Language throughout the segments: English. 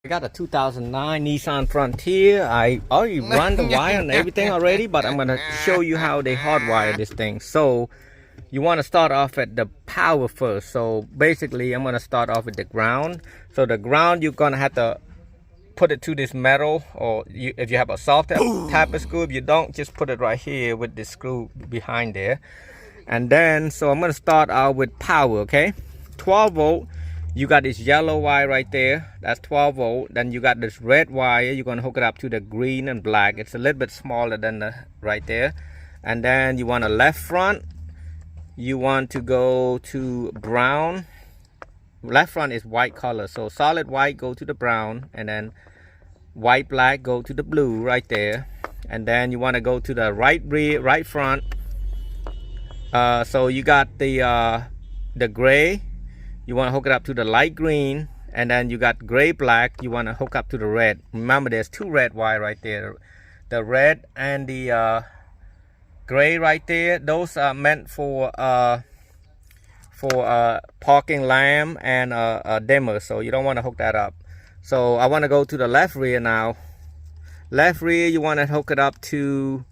I got a 2009 Nissan Frontier. I already run the wire and everything already, but I'm gonna show you how they hardwire this thing. So you want to start off at the power first. So basically I'm gonna start off with the ground. So the ground, you're gonna have to put it to this metal, or if you have a soft type of screw. If you don't, just put it right here with the screw behind there. And then, so I'm gonna start out with power, okay? 12 volt. You got this yellow wire right there, that's 12 volt. Then you got this red wire, you're gonna hook it up to the green and black. It's a little bit smaller than the right there. And then you want a left front, you want to go to brown. Left front is white color, so solid white go to the brown, and then white black go to the blue right there. And then you want to go to the right rear, right front. So you got the gray, you want to hook it up to the light green, and then you got gray black, you want to hook up to the red. Remember, there's two red wire right there, the red and the gray right there. Those are meant for parking lamp and a dimmer, so you don't want to hook that up. So I want to go to the left rear now. Left rear, you want to hook it up to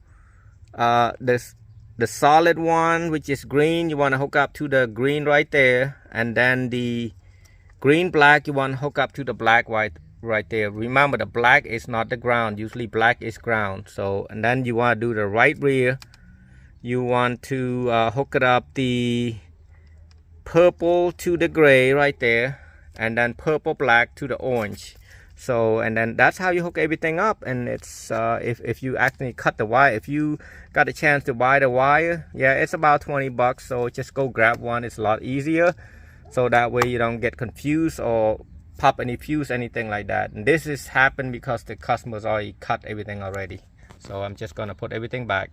the solid one, which is green. You want to hook up to the green right there, and then the green black, you want to hook up to the black white right there. Remember, the black is not the ground, usually black is ground. So, and then you want to do the right rear, you want to hook it up the purple to the gray right there, and then purple black to the orange. So, and then that's how you hook everything up. And it's if you actually cut the wire, if you got a chance to buy the wire, yeah, it's about 20 bucks. So just go grab one, it's a lot easier, so that way you don't get confused or pop any fuse, anything like that. And this has happened because the customers already cut everything already. So I'm just gonna put everything back.